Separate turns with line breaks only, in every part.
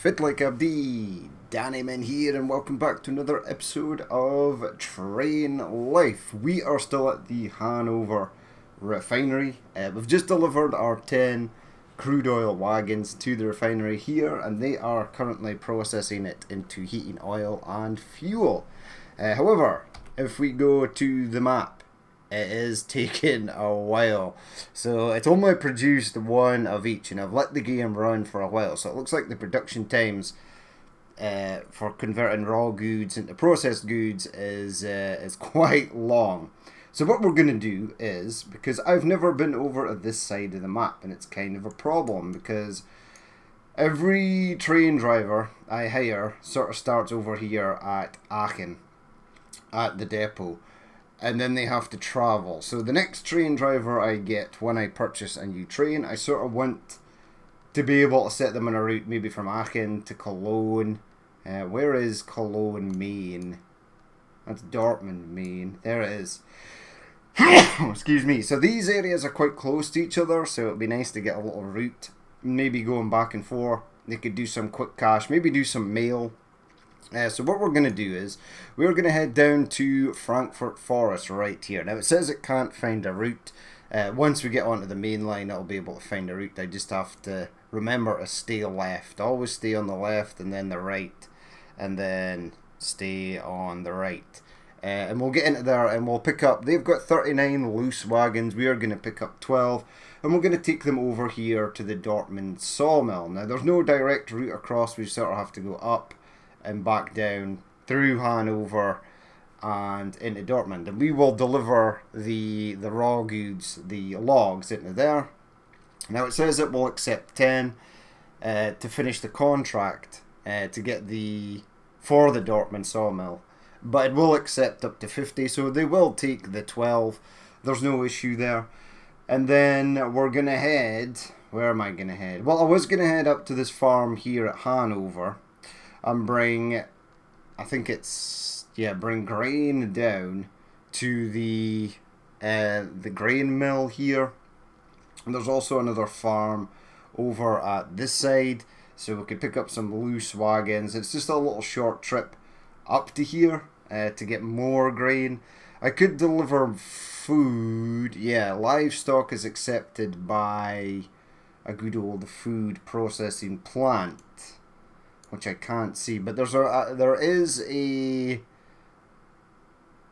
Fit like a bee, Danny Man here, and welcome back to another episode of Train Life. We are still at the Hanover refinery. We've just delivered our 10 crude oil wagons to the refinery here, and they are currently processing it into heating oil and fuel. However, if we go to the map, it is taking a while. So it's only produced one of each, and I've let the game run for a while. So it looks like the production times for converting raw goods into processed goods is quite long. So what we're going to do is, because I've never been over at this side of the map, and it's kind of a problem, because every train driver I hire sort of starts over here at Aachen, at the depot, and then they have to travel. So the next train driver I get when I purchase a new train, I sort of want to be able to set them on a route maybe from Aachen to Cologne. Where is Cologne, Maine? That's Dortmund, Maine. There it is. Excuse me. So these areas are quite close to each other, so it'd be nice to get a little route. Maybe going back and forth. They could do some quick cash, maybe do some mail. So what we're going to do is, we're going to head down to Frankfurt Forest right here. Now it says it can't find a route. Once we get onto the main line, it'll be able to find a route. I just have to remember to stay left. Always stay on the left and then the right. And then stay on the right. And we'll get into there and we'll pick up, they've got 39 loose wagons. We are going to pick up 12. And we're going to take them over here to the Dortmund sawmill. Now there's no direct route across. We sort of have to go up and back down through Hanover and into Dortmund, and we will deliver the raw goods, the logs, into there. Now it says it will accept 10 to finish the contract to get for the Dortmund sawmill, but it will accept up to 50, so they will take the 12. There's no issue there. And then we're gonna head, where am I gonna head? Well, I was gonna head up to this farm here at Hanover and bring, I think it's, bring grain down to the grain mill here. And there's also another farm over at this side, so we could pick up some loose wagons. It's just a little short trip up to here to get more grain. I could deliver food. Yeah, livestock is accepted by a good old food processing plant, which I can't see, but there is a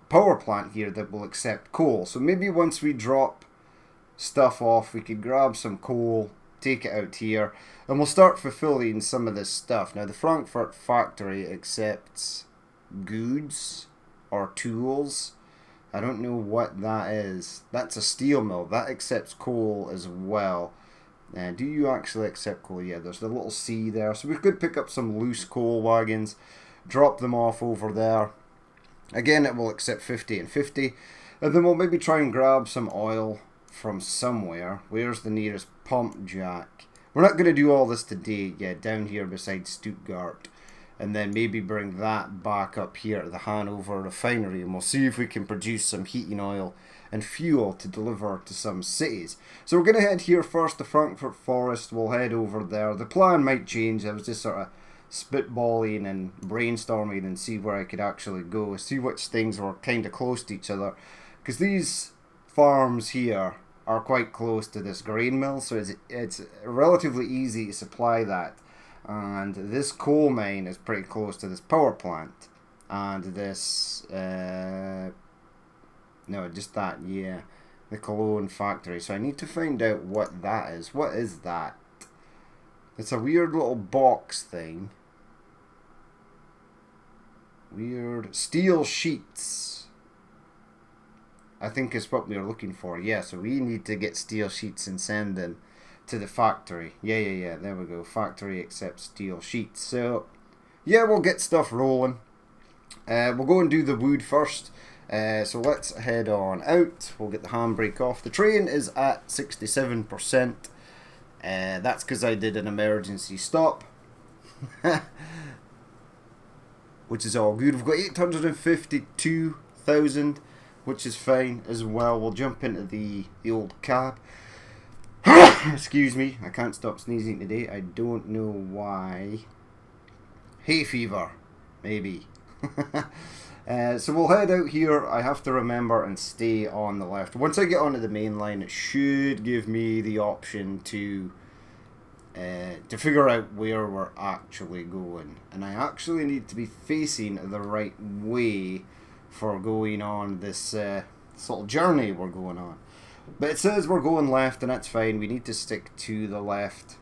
power plant here that will accept coal. So maybe once we drop stuff off, we could grab some coal, take it out here, and we'll start fulfilling some of this stuff. Now the Frankfurt factory accepts goods or tools. I don't know what that is. That's a steel mill. That accepts coal as well. Do you actually accept coal? Yeah, there's the little C there. So we could pick up some loose coal wagons, drop them off over there. Again, it will accept 50 and 50. And then we'll maybe try and grab some oil from somewhere. Where's the nearest pump jack? We're not going to do all this today. Yeah, down here beside Stuttgart. And then maybe bring that back up here to the Hanover refinery. And we'll see if we can produce some heating oil and fuel to deliver to some cities. So we're going to head here first to Frankfurt Forest. We'll head over there. The plan might change. I was just sort of spitballing and brainstorming and see where I could actually go. See which things were kind of close to each other. Because these farms here are quite close to this grain mill. So it's relatively easy to supply that. And this coal mine is pretty close to this power plant. And this... No, just that, yeah. The Cologne factory. So I need to find out what that is. What is that? It's a weird little box thing. Weird. Steel sheets, I think is what we are looking for. Yeah, so we need to get steel sheets and send them to the factory. Yeah. There we go. Factory accepts steel sheets. So, yeah, we'll get stuff rolling. We'll go and do the wood first. So let's head on out. We'll get the handbrake off. The train is at 67%. That's because I did an emergency stop. Which is all good. We've got 852,000, which is fine as well. We'll jump into the old cab. Excuse me, I can't stop sneezing today. I don't know why. hay fever, maybe. So we'll head out here. I have to remember and stay on the left. Once I get onto the main line, it should give me the option to figure out where we're actually going. And I actually need to be facing the right way for going on this sort of journey we're going on. But it says we're going left, and that's fine. We need to stick to the left.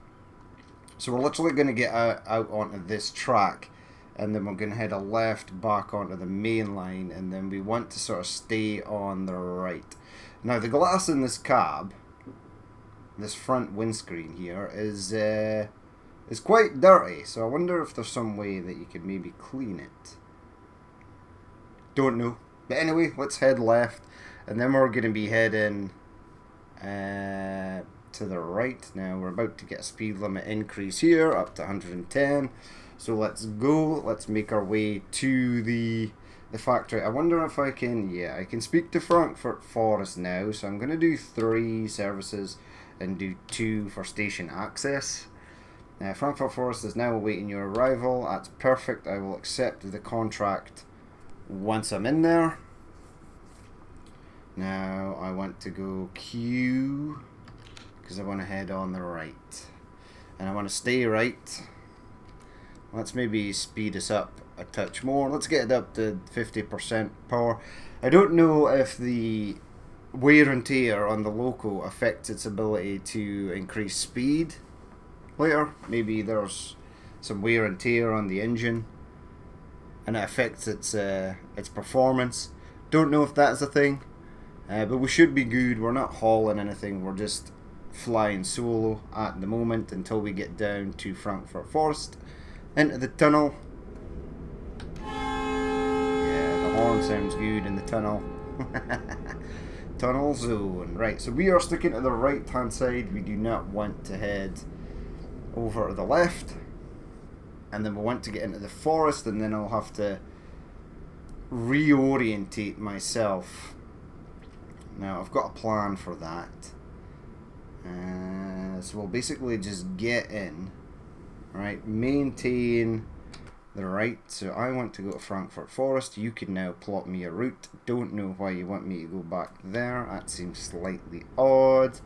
So we're literally going to get out onto this track, and then we're going to head a left back onto the main line, and then we want to sort of stay on the right. Now the glass in this cab, this front windscreen here, is quite dirty, so I wonder if there's some way that you could maybe clean it. Don't know. But anyway, let's head left, and then we're going to be heading to the right. Now we're about to get a speed limit increase here up to 110. So let's go. Let's make our way to the factory. I wonder if I can. Yeah, I can speak to Frankfurt Forest now. So I'm going to do 3 services and do 2 for station access. Frankfurt Forest is now awaiting your arrival. That's perfect. I will accept the contract once I'm in there. Now I want to go Q because I want to head on the right, and I want to stay right. Let's maybe speed us up a touch more. Let's get it up to 50% power. I don't know if the wear and tear on the loco affects its ability to increase speed later. Maybe there's some wear and tear on the engine and it affects its performance. Don't know if that's a thing, but we should be good. We're not hauling anything. We're just flying solo at the moment until we get down to Frankfurt Forest. Into the tunnel. Yeah, the horn sounds good in the tunnel. Tunnel zone. Right, so we are sticking to the right hand side. We do not want to head over to the left. And then we want to get into the forest, and then I'll have to reorientate myself. Now, I've got a plan for that. So we'll basically just get in. Right, maintain the right. So I want to go to Frankfurt Forest. You can now plot me a route. Don't know why you want me to go back there. That seems slightly odd.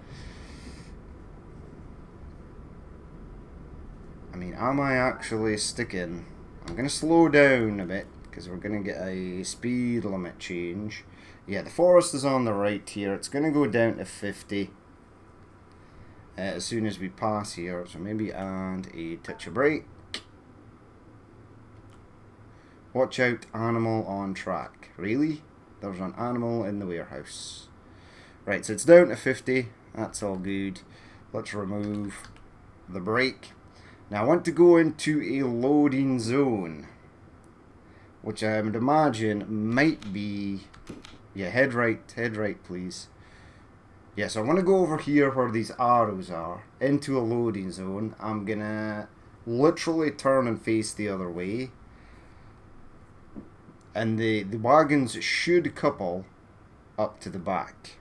I mean, am I actually sticking? I'm going to slow down a bit because we're going to get a speed limit change. Yeah, the forest is on the right here. It's going to go down to 50. As soon as we pass here, so maybe add a touch of brake. Watch out, animal on track. Really? There's an animal in the warehouse. Right, so it's down to 50. That's all good. Let's remove the brake. Now I want to go into a loading zone, which I would imagine might be... Yeah, head right please. Yes, I want to go over here where these arrows are, into a loading zone. I'm going to literally turn and face the other way. And the wagons should couple up to the back.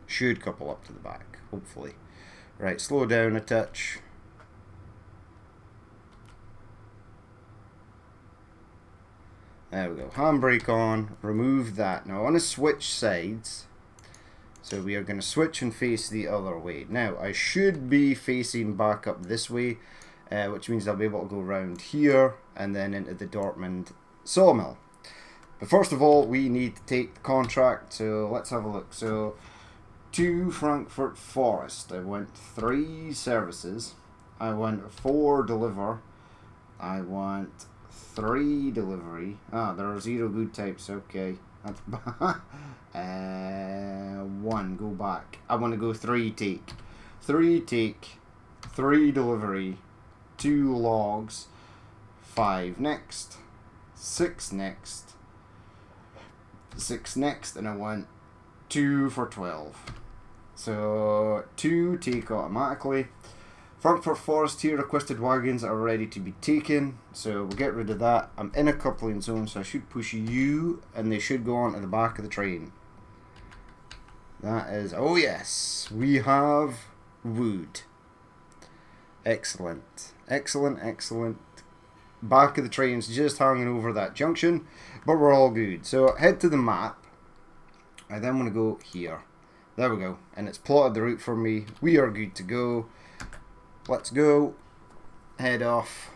Should couple up to the back, hopefully. Right, slow down a touch. There we go. Handbrake on. Remove that. Now I want to switch sides. So we are going to switch and face the other way. Now, I should be facing back up this way, which means I'll be able to go around here and then into the Dortmund sawmill. But first of all, we need to take the contract, so let's have a look. So, to Frankfurt Forest, I want 3 services. I want 4 deliver. I want 3 delivery. Ah, there are 0 good types, okay. That's 1, go back. I want to go 3 take. 3 take, 3 delivery, 2 logs, 5 next, 6 next, 6 next, and I want 2 for 12. So 2 take automatically. Frankfurt Forest here, requested wagons are ready to be taken, so we'll get rid of that. I'm in a coupling zone, so I should push you, and they should go on to the back of the train. That is, oh yes, we have wood. Excellent, excellent, excellent. back of the train's just hanging over that junction, but we're all good. So head to the map. I then want to go here. There we go. And it's plotted the route for me. We are good to go. Let's go. Head off.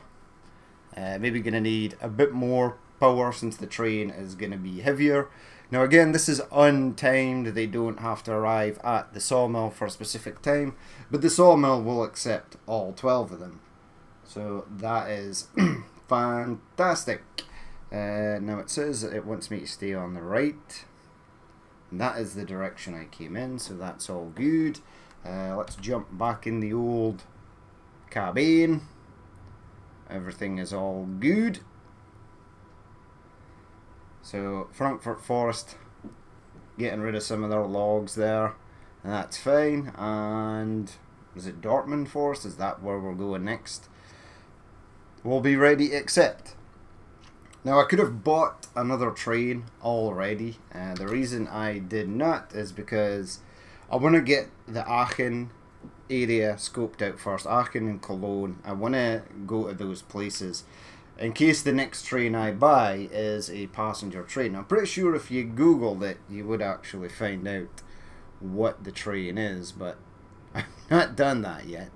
Maybe going to need a bit more power since the train is going to be heavier. Now again, this is untimed. They don't have to arrive at the sawmill for a specific time, but the sawmill will accept all 12 of them. So that is fantastic. Now it says that it wants me to stay on the right. And that is the direction I came in, so that's all good. Let's jump back in the old cabin. Everything is all good. So Frankfurt Forest, getting rid of some of their logs there. And that's fine. And is it Dortmund Forest? Is that where we're going next? We'll be ready to accept. Now I could have bought another train already. The reason I did not is because I want to get the Aachen area scoped out first. Aachen and Cologne. I want to go to those places in case the next train I buy is a passenger train. I'm pretty sure if you Googled it you would actually find out what the train is, but I've not done that yet.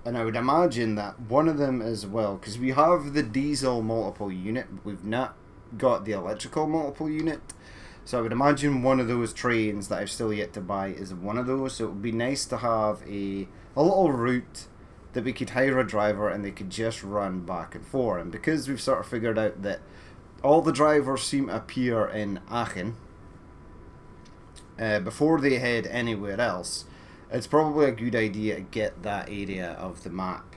And I would imagine that one of them as well, because we have the diesel multiple unit, we've not got the electrical multiple unit. So I would imagine one of those trains that I've still yet to buy is one of those. So it would be nice to have a little route that we could hire a driver and they could just run back and forth. And because we've sort of figured out that all the drivers seem to appear in Aachen before they head anywhere else, it's probably a good idea to get that area of the map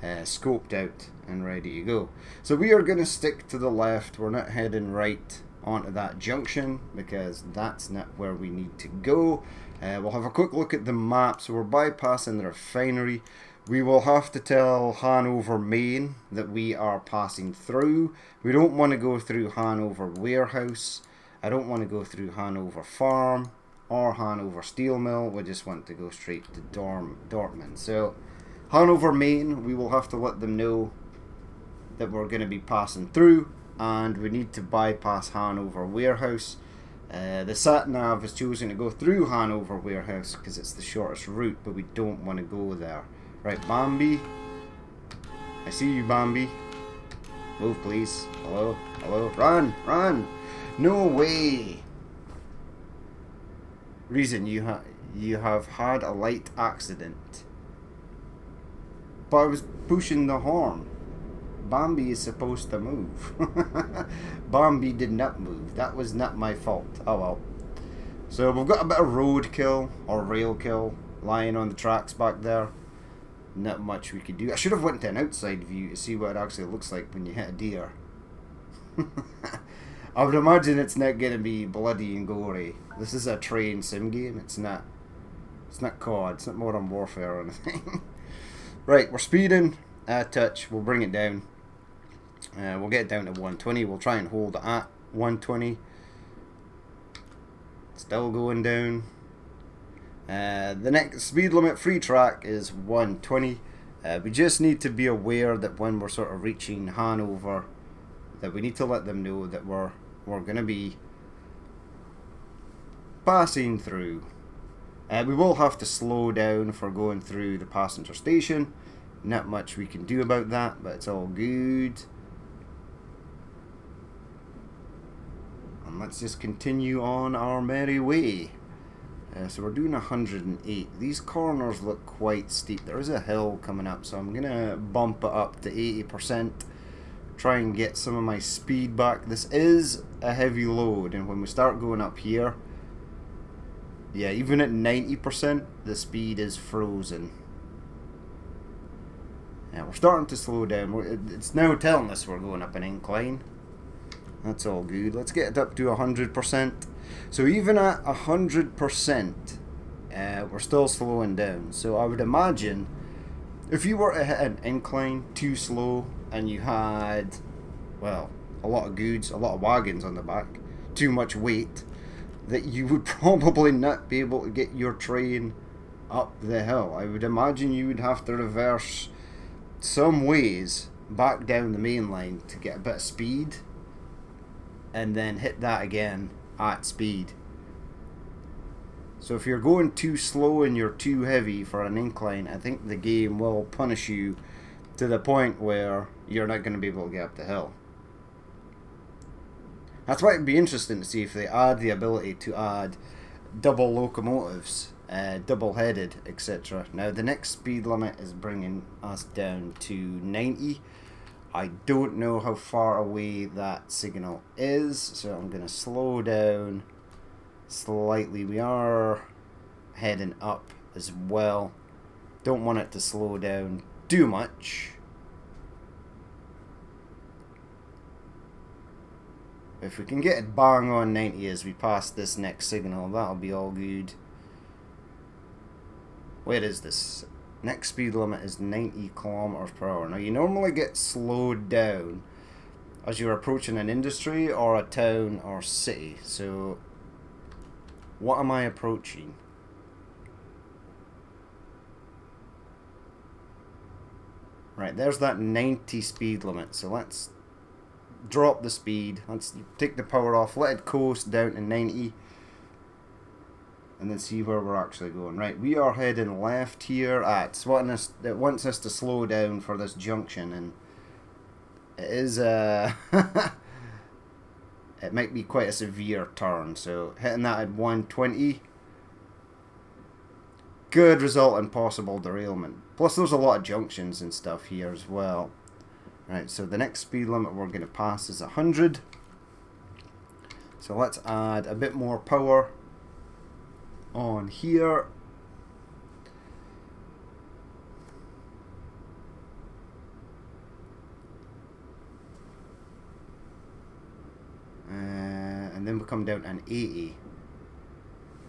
scoped out and ready to go. So we are going to stick to the left. We're not heading right onto that junction because that's not where we need to go. We'll have a quick look at the map. So we're bypassing the refinery. We will have to tell Hanover Main that we are passing through. We don't want to go through Hanover Warehouse. I don't want to go through Hanover Farm or Hanover Steel Mill. We just want to go straight to Dortmund. So Hanover Main, we will have to let them know that we're going to be passing through, and we need to bypass Hanover Warehouse. The sat-nav has chosen to go through Hanover Warehouse because it's the shortest route, but we don't want to go there. Right, Bambi. I see you, Bambi. Move, please. Hello? Hello? Run! Run! No way! Reason, you have had a light accident. But I was pushing the horn. Bambi is supposed to move. Bambi did not move. That was not my fault. Oh well. So we've got a bit of roadkill or railkill lying on the tracks back there. Not much we could do. I should have went to an outside view to see what it actually looks like when you hit a deer. I would imagine it's not going to be bloody and gory. This is a train sim game. It's not COD. It's not Modern Warfare or anything. Right, we're speeding a touch. We'll bring it down. We'll get it down to 120. We'll try and hold it at 120. Still going down. The next speed limit free track is 120. We just need to be aware that when we're sort of reaching Hanover, that we need to let them know that we're going to be passing through. We will have to slow down for going through the passenger station. Not much we can do about that, but it's all good. And let's just continue on our merry way. So we're doing 108. These corners look quite steep. There is a hill coming up, so I'm going to bump it up to 80%. Try and get some of my speed back. This is a heavy load, and when we start going up here, yeah, even at 90%, the speed is frozen. Yeah, we're starting to slow down. It's now telling us we're going up an incline. That's all good. Let's get it up to 100%. So even at 100%, we're still slowing down. So I would imagine if you were to hit an incline too slow and you had, well, a lot of goods, a lot of wagons on the back, too much weight, that you would probably not be able to get your train up the hill. I would imagine you would have to reverse some ways back down the main line to get a bit of speed and then hit that again at speed. So if you're going too slow and you're too heavy for an incline, I think the game will punish you to the point where you're not going to be able to get up the hill. That's why it'd be interesting to see if they add the ability to add double locomotives, double-headed, etc. Now the next speed limit is bringing us down to 90. I don't know how far away that signal is, so I'm going to slow down slightly. We are heading up as well. Don't want it to slow down too much. If we can get it bang on 90 as we pass this next signal, that'll be all good. Where is this? Next speed limit is 90 kilometers per hour. Now you normally get slowed down as you're approaching an industry or a town or city. So what am I approaching? Right, there's that 90 speed limit. So let's drop the speed. Let's take the power off. Let it coast down to 90. And then see where we're actually going. Right, we are heading left here. It wants us to slow down for this junction. And it is it might be quite a severe turn. So hitting that at 120. Could result in possible derailment. Plus there's a lot of junctions and stuff here as well. Right, so the next speed limit we're going to pass is 100. So let's add a bit more power on here. And then we come down to 80.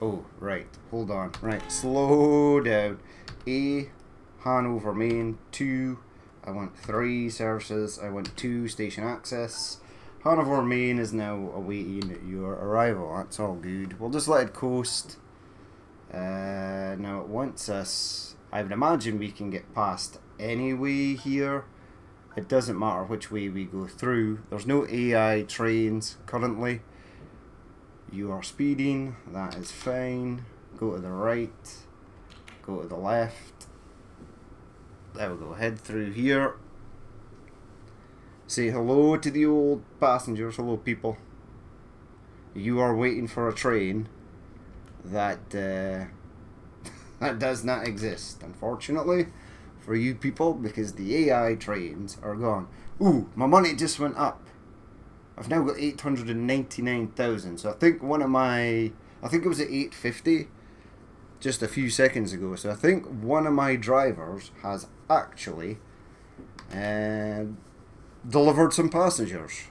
Oh, right, hold on. Right, slow down. A, Hanover Main. 2, I want 3 services. I want 2 station access. Hanover Main is now awaiting your arrival. That's all good. We'll just let it coast. Now it wants us. I would imagine we can get past anyway here. It doesn't matter which way we go through. There's no AI trains currently. You are speeding. That is fine. Go to the right. Go to the left. There we go. Head through here. Say hello to the old passengers. Hello, people. You are waiting for a train that that does not exist, unfortunately, for you people, because the AI trains are gone. Ooh, my money just went up. I've now got 899,000. So I think it was at 850 just a few seconds ago. So I think one of my drivers has actually delivered some passengers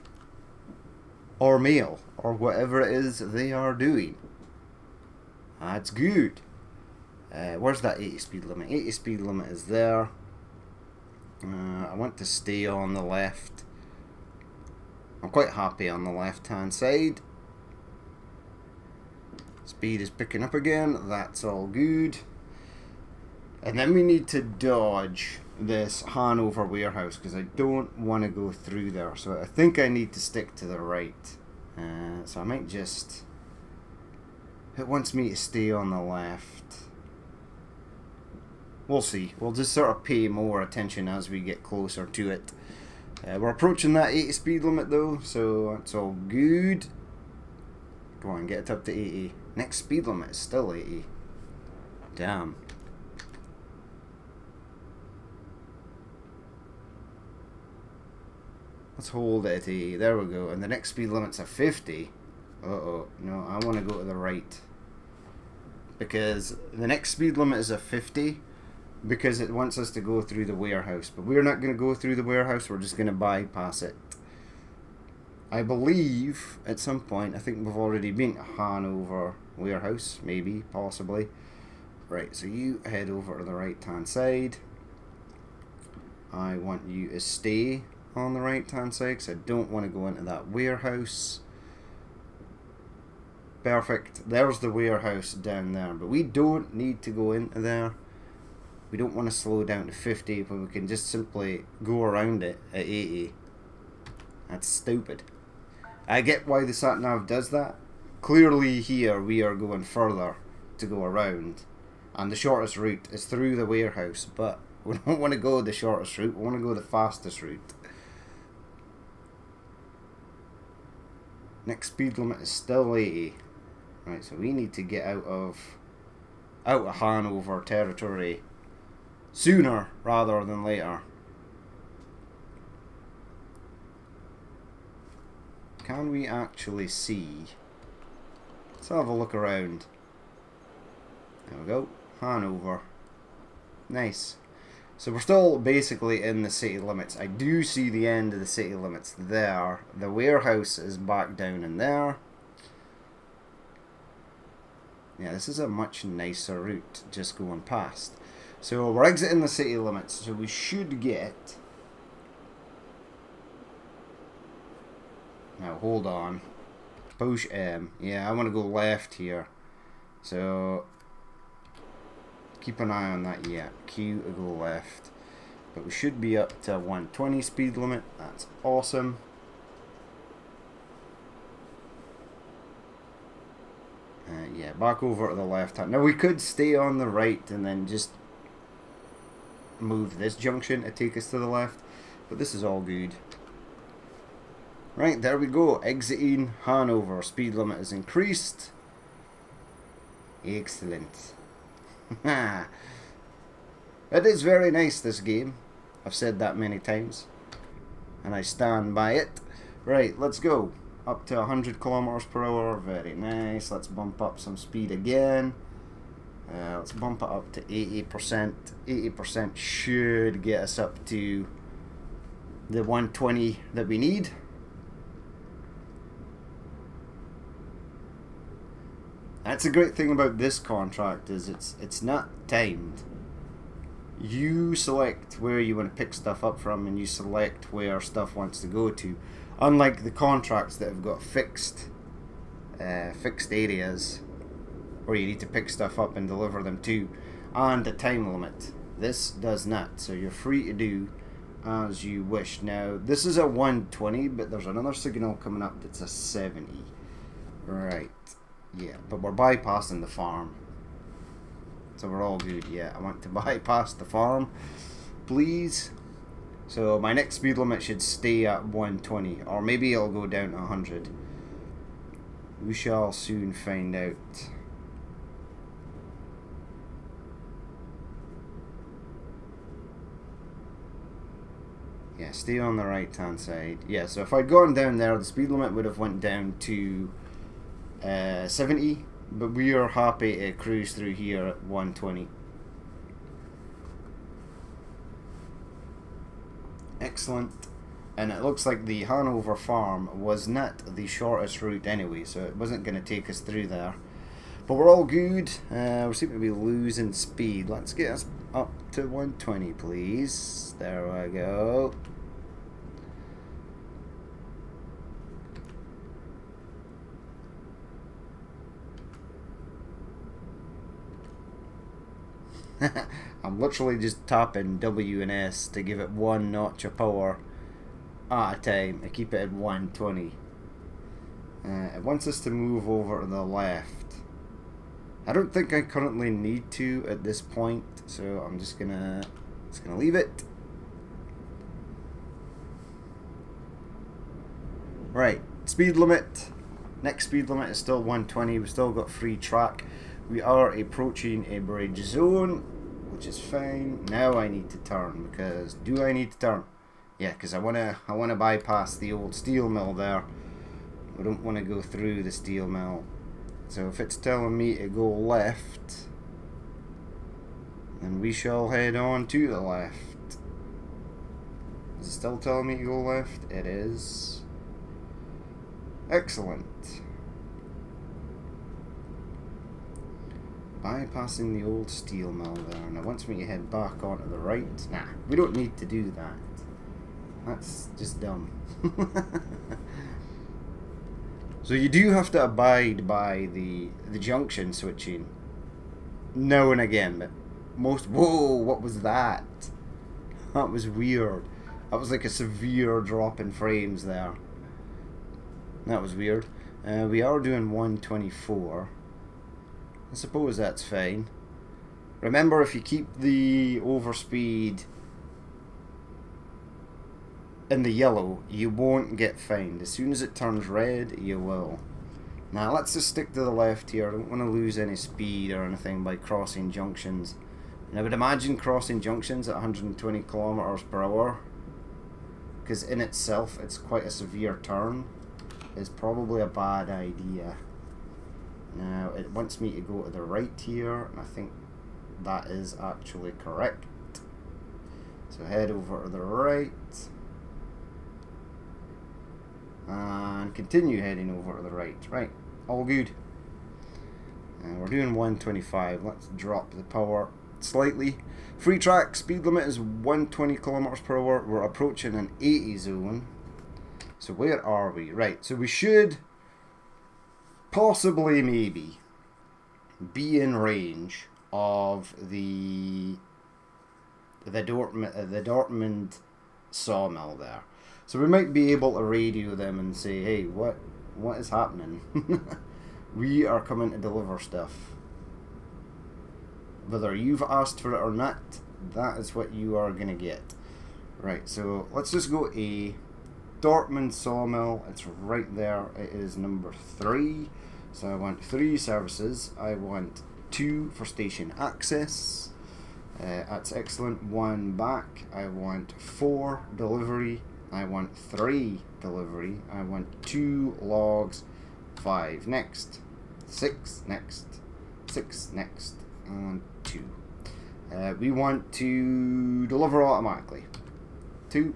or mail or whatever it is they are doing. That's good. Where's that 80 speed limit? 80 speed limit is there. I want to stay on the left. I'm quite happy on the left hand side. Speed is picking up again. That's all good. And then we need to dodge this Hanover warehouse because I don't want to go through there. So I think I need to stick to the right. So I might just... It wants me to stay on the left. We'll see. We'll just sort of pay more attention as we get closer to it. We're approaching that 80 speed limit though, so that's all good. Go on, get it up to 80. Next speed limit is still 80. Damn. Let's hold it at 80. There we go. And the next speed limit's a 50. Uh-oh. No, I want to go to the right. Because the next speed limit is a 50. Because it wants us to go through the warehouse. But we're not going to go through the warehouse. We're just going to bypass it. I believe at some point, I think we've already been to Hanover warehouse. Maybe, possibly. Right, so you head over to the right hand side. I want you to stay on the right hand side because I don't want to go into that warehouse. Perfect. There's the warehouse down there. But we don't need to go into there. We don't want to slow down to 50, but we can just simply go around it at 80. That's stupid. I get why the sat-nav does that. Clearly here we are going further to go around, and the shortest route is through the warehouse, but we don't want to go the shortest route, we want to go the fastest route. Next speed limit is still 80. Right, so we need to get out of Hanover territory sooner rather than later. Can we actually see? Let's have a look around. There we go, Hanover. Nice. So we're still basically in the city limits. I do see the end of the city limits there. The warehouse is back down in there. Yeah, this is a much nicer route just going past. So we're exiting the city limits, so we should get... Now hold on. Push M. Yeah, I want to go left here. So keep an eye on that. Yeah, Q to go left. But we should be up to 120 speed limit. That's awesome. Yeah, back over to the left hand. Now we could stay on the right and then just move this junction to take us to the left, but this is all good. Right, there we go. Exiting Hanover. Speed limit is increased. Excellent. It is very nice, this game. I've said that many times, and I stand by it. Right, let's go. Up to 100 kilometers per hour. Very nice. Let's bump up some speed again. Let's bump it up to 80%. 80% should get us up to the 120 that we need. That's a great thing about this contract, is it's not timed. You select where you want to pick stuff up from, and you select where stuff wants to go to. Unlike the contracts that have got fixed areas where you need to pick stuff up and deliver them to, and a time limit. This does not, so you're free to do as you wish. Now, this is a 120, but there's another signal coming up that's a 70. Right, yeah, but we're bypassing the farm. So we're all good. Yeah, I want to bypass the farm, please. So my next speed limit should stay at 120, or maybe it'll go down to 100. We shall soon find out. Yeah, stay on the right hand side. Yeah, so if I'd gone down there, the speed limit would have went down to 70, but we are happy to cruise through here at 120. Excellent. And it looks like the Hanover farm was not the shortest route anyway, so it wasn't going to take us through there. But we're all good. We seem to be losing speed. Let's get us up to 120, please. There we go. I'm literally just tapping W and S to give it one notch of power at a time to keep it at 120. It wants us to move over to the left. I don't think I currently need to at this point, so I'm just gonna leave it. Right, speed limit. Next speed limit is still 120. We've still got free track. We are approaching a bridge zone, which is fine. Now I need to turn, because do I need to turn? Yeah, because I wanna bypass the old steel mill there. I don't want to go through the steel mill. So if it's telling me to go left, then we shall head on to the left. Is it still telling me to go left? It is. Excellent. Bypassing the old steel mill there, and it wants me to head back onto the right. Nah, we don't need to do that. That's just dumb. So you do have to abide by the junction switching now and again, but most... Whoa, what was that? That was weird. That was like a severe drop in frames there. That was weird. We are doing 124. I suppose that's fine. Remember, if you keep the overspeed in the yellow, you won't get fined. As soon as it turns red, you will. Now let's just stick to the left here. I don't want to lose any speed or anything by crossing junctions. And I would imagine crossing junctions at 120 kilometers per hour, because in itself it's quite a severe turn, is probably a bad idea. Now it wants me to go to the right here, and I think that is actually correct. So head over to the right and continue heading over to the right. Right, all good. And we're doing 125. Let's drop the power slightly. Free track speed limit is 120 kilometers per hour. We're approaching an 80 zone. So where are we? Right, so we should possibly maybe be in range of the Dortmund sawmill there. So we might be able to radio them and say, hey, what is happening? We are coming to deliver stuff. Whether you've asked for it or not, that is what you are going to get. Right, so let's just go A. Dortmund sawmill, it's right there. It is number 3. So I want 3 services. I want 2 for station access. That's excellent. 1 back. I want 4 delivery. I want 3 delivery. I want 2 logs. 5 next. 6 next. 6 next. And 2. We want to deliver automatically. 2.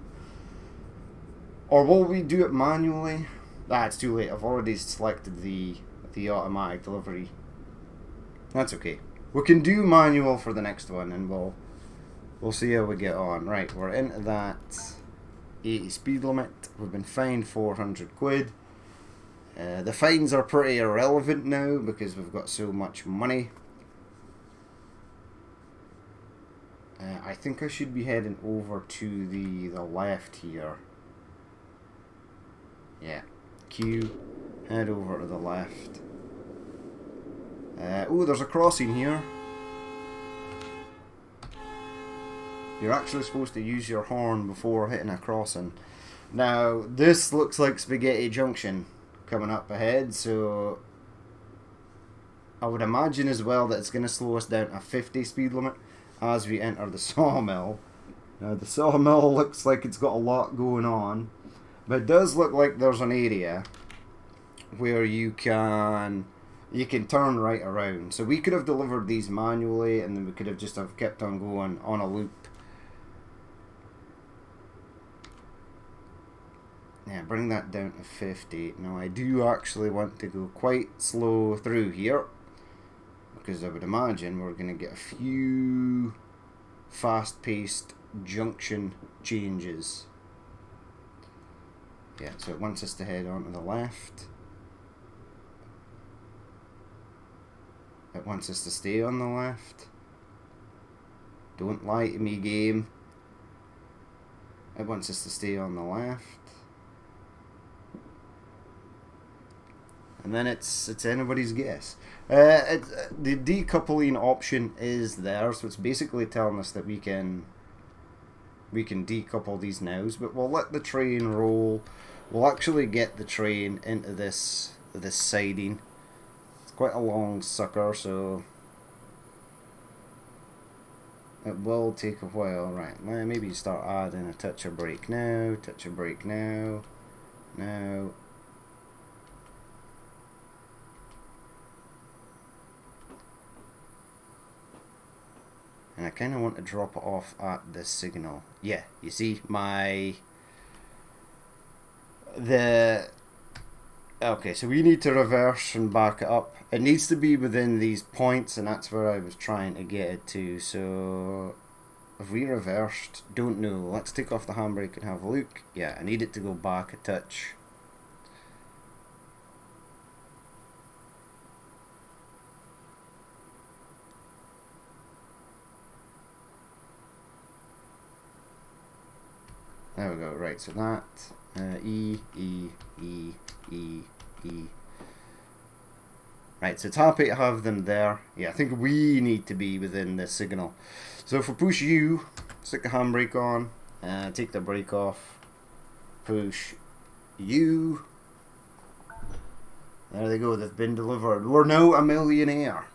Or will we do it manually? It's too late. I've already selected the automatic delivery. That's okay. We can do manual for the next one, and we'll see how we get on. Right, we're into that 80 speed limit. We've been fined 400 quid. The fines are pretty irrelevant now because we've got so much money. I think I should be heading over to the left here. Yeah, Q, head over to the left. Oh, there's a crossing here. You're actually supposed to use your horn before hitting a crossing. Now, this looks like Spaghetti Junction coming up ahead, so I would imagine as well that it's going to slow us down to 50 speed limit as we enter the sawmill. Now, the sawmill looks like it's got a lot going on. But it does look like there's an area where you can turn right around. So we could have delivered these manually, and then we could have just kept on going on a loop. Yeah, bring that down to 50. Now I do actually want to go quite slow through here, because I would imagine we're going to get a few fast-paced junction changes. Yeah, so it wants us to head on to the left. It wants us to stay on the left. Don't lie to me, game. It wants us to stay on the left. And then it's anybody's guess. The decoupling option is there, so it's basically telling us that we can decouple these nows, but we'll let the train roll. We'll actually get the train into this siding. It's quite a long sucker, so it will take a while. Right, maybe start adding a touch of brake now, touch of brake now, now. And I kind of want to drop it off at this signal. Yeah, you see okay, so we need to reverse and back it up. It needs to be within these points, and that's where I was trying to get it to. So if we reversed, don't know. Let's take off the handbrake and have a look. Yeah, I need it to go back a touch. There we go. Right, so that E, E, E, E, E. Right, so it's happy to have them there. Yeah, I think we need to be within the signal. So if we push U, stick the handbrake on, take the brake off, push U. There they go, they've been delivered. We're now a millionaire.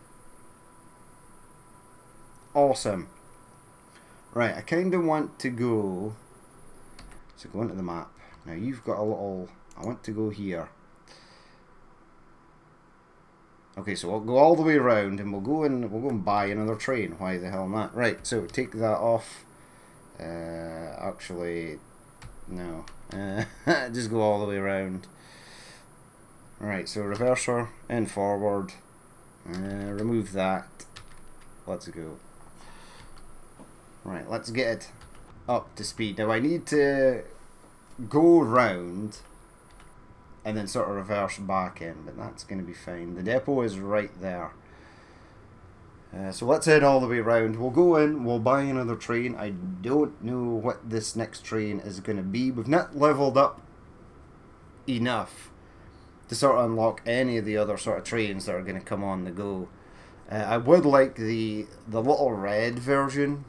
Awesome. Right, I kind of want to go... So go into the map. Now you've got a little... I want to go here. Okay, so we'll go all the way around and we'll go and buy another train. Why the hell not? Right, so take that off. Actually, no. Just go all the way around. Right, so reverser and forward. Remove that. Let's go. Right, let's get it up to speed. Now I need to go round and then sort of reverse back in, but that's going to be fine. The depot is right there. So let's head all the way around. We'll go in, we'll buy another train. I don't know what this next train is going to be. We've not leveled up enough to sort of unlock any of the other sort of trains that are going to come on the go. I would like the little red version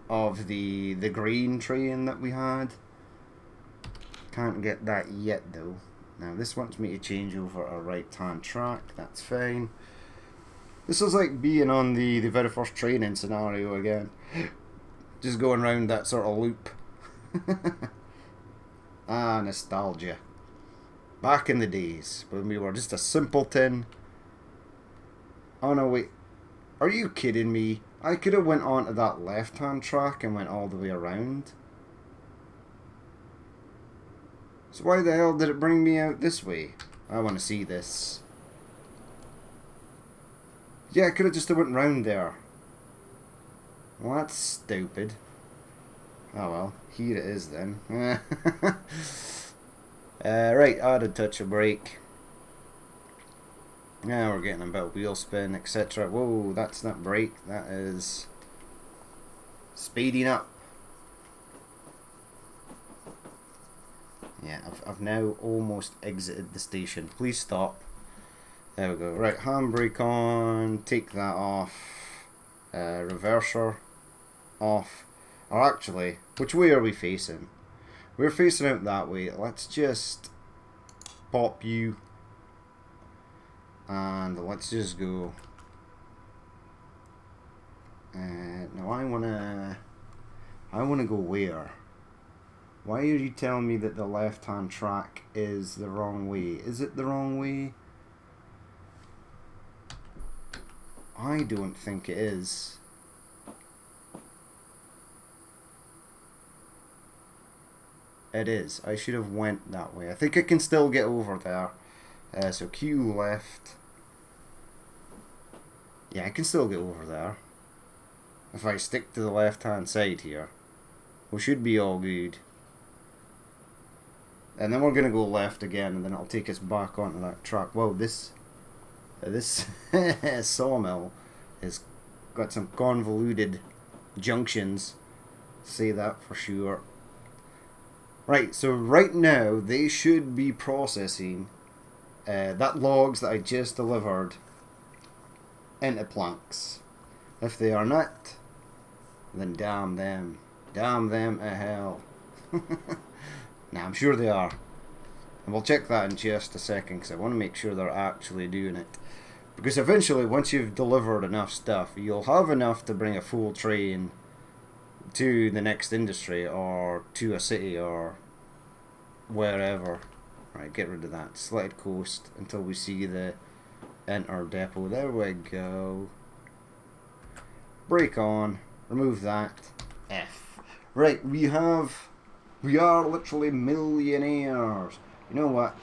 of the green train that we had. Can't get that yet though. Now this wants me to change over a right hand track. That's fine. This is like being on the very first training scenario again. Just going around that sort of loop. Ah, nostalgia. Back in the days when we were just a simpleton. Oh no, wait. Are you kidding me? I could have went onto that left hand track and went all the way around. So why the hell did it bring me out this way? I want to see this. Yeah, I could have just went round there. Well, that's stupid. Oh well, here it is then. Right, add a touch of brake. Now we're getting a bit of wheel spin, etc. Whoa, that's not brake, that is speeding up. Yeah, I've now almost exited the station. Please stop. There we go. Right, handbrake on, take that off. Reverser off. Or actually, which way are we facing? We're facing out that way. Let's just pop you. And let's just go. Now I wanna go where? Why are you telling me that the left-hand track is the wrong way? Is it the wrong way? I don't think it is. It is. I should have went that way. I think I can still get over there. So Q left. Yeah, I can still get over there. If I stick to the left-hand side here, we should be all good. And then we're going to go left again, and then it'll take us back onto that track. Whoa, this sawmill has got some convoluted junctions. Say that for sure. Right, so right now they should be processing that logs that I just delivered into planks. If they are not, then damn them. Damn them to hell. Nah, I'm sure they are. And we'll check that in just a second because I want to make sure they're actually doing it. Because eventually, once you've delivered enough stuff, you'll have enough to bring a full train to the next industry or to a city or wherever. Right, get rid of that. Slide coast until we see the enter depot. There we go. Brake on. Remove that. F. Right, we are literally millionaires. You know what?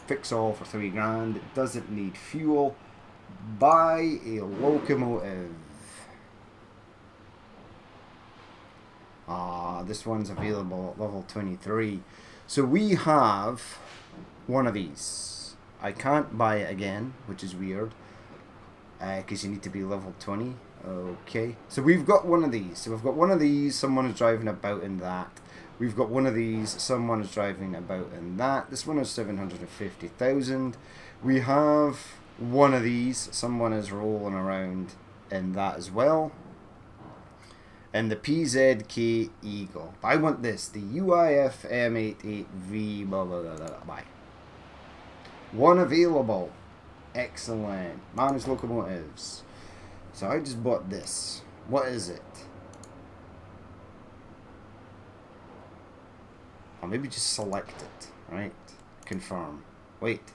Fix all for $3,000. It doesn't need fuel. Buy a locomotive. This one's available at level 23. So we have one of these. I can't buy it again, which is weird. Because you need to be level 20. Okay, so we've got one of these. So we've got one of these, someone is driving about in that. We've got one of these, someone is driving about in that. This one is 750,000. We have one of these, someone is rolling around in that as well. And the PZK Eagle. I want this, the UIF M88V blah blah blah blah blah. One available. Excellent. Manage locomotives. So I just bought this. What is it? I'll maybe just select it, right? Confirm. Wait.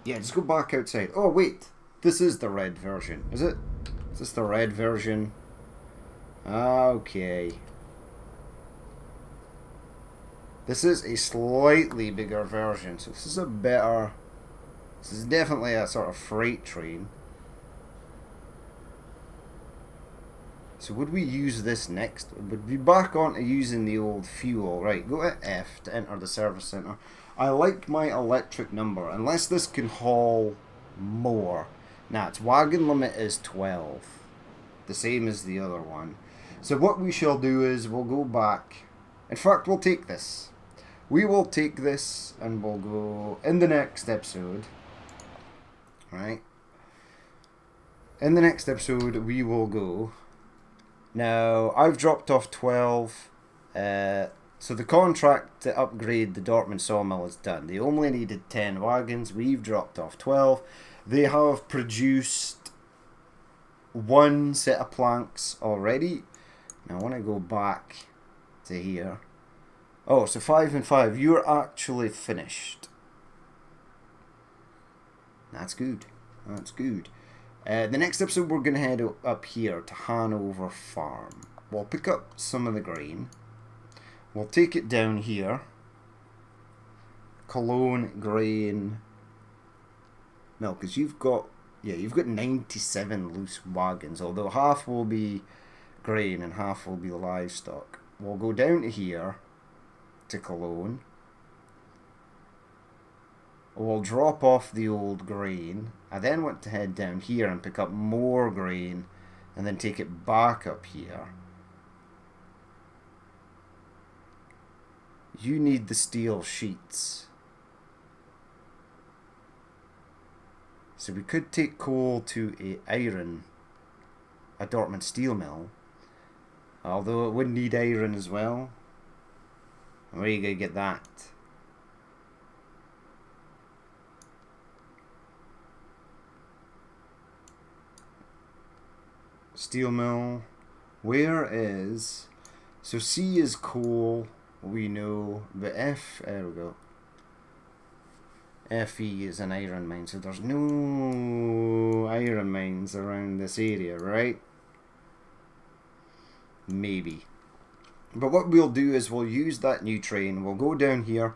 Yeah, just go back outside. Oh, wait. This is the red version, is it? Is this the red version? Okay. This is a slightly bigger version, so this is a better... This is definitely a sort of freight train. So would we use this next? Would we back on to using the old fuel? Right, go to F to enter the service centre. I like my electric number, unless this can haul more. Now, its wagon limit is 12. The same as the other one. So what we shall do is we'll go back. In fact, we'll take this. We will take this and we'll go in the next episode. Right? In the next episode, we will go. Now, I've dropped off 12. So the contract to upgrade the Dortmund sawmill is done. They only needed 10 wagons. We've dropped off 12. They have produced one set of planks already. Now I want to go back to here. Oh, so 5 and 5. You're actually finished. That's good. That's good. The next episode we're going to head up here to Hanover Farm. We'll pick up some of the grain. We'll take it down here. Cologne, grain. No, because you've got 97 loose wagons, although half will be grain and half will be livestock. We'll go down to here to Cologne. We'll drop off the old grain. I then want to head down here and pick up more grain and then take it back up here. You need the steel sheets. So we could take coal to a Dortmund steel mill. Although it would need iron as well. Where are you going to get that? Steel mill. Where is... So C is coal. We know the F, there we go. FE is an iron mine, so there's no iron mines around this area, right? Maybe. But what we'll do is we'll use that new train. We'll go down here.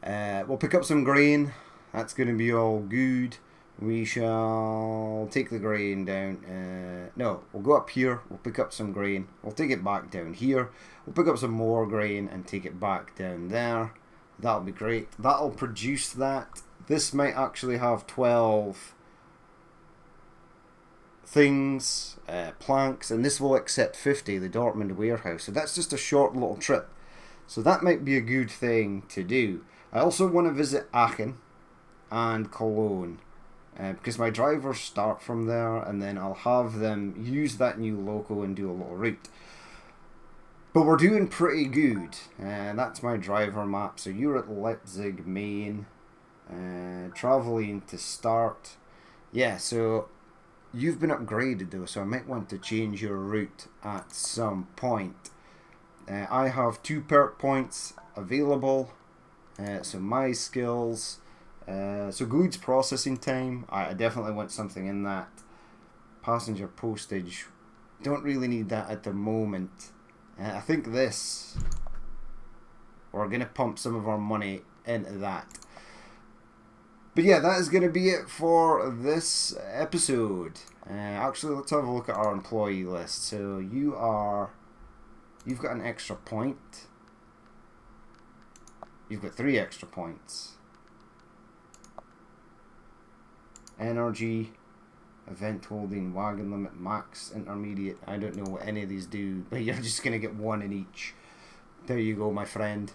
We'll pick up some grain. That's going to be all good. We shall take the grain down. No, we'll go up here. We'll pick up some grain. We'll take it back down here. We'll pick up some more grain and take it back down there. That'll be great. That'll produce that. This might actually have 12 things, planks, and this will accept 50, the Dortmund warehouse. So that's just a short little trip. So that might be a good thing to do. I also want to visit Aachen and Cologne. Because my drivers start from there, and then I'll have them use that new loco and do a little route. But we're doing pretty good. That's my driver map. So you're at Leipzig, Main. Traveling to start. Yeah, so you've been upgraded though, so I might want to change your route at some point. I have 2 perk points available. So my skills... so goods processing time, I definitely want something in that. Passenger postage, don't really need that at the moment. I think this, we're going to pump some of our money into that. But yeah, that is going to be it for this episode. Actually, let's have a look at our employee list. So you've got an extra point. You've got 3 extra points. energy, event holding, wagon limit, max, intermediate. I don't know what any of these do, but you're just going to get one in each. There you go, my friend.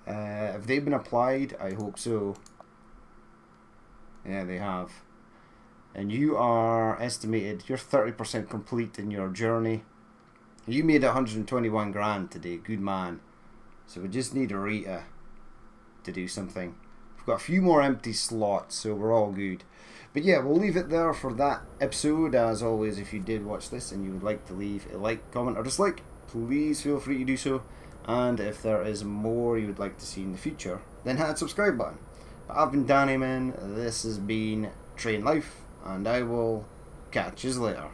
Have they been applied? I hope so. Yeah, they have. And you are estimated, you're 30% complete in your journey. You made 121 grand today, good man. So we just need a Rita to do something. We've got a few more empty slots, so we're all good. But yeah, we'll leave it there for that episode. As always, if you did watch this and you would like to leave a like, comment or dislike, please feel free to do so. And if there is more you would like to see in the future, then hit that subscribe button. But I've been Danny Man, this has been Train Life, and I will catch you later.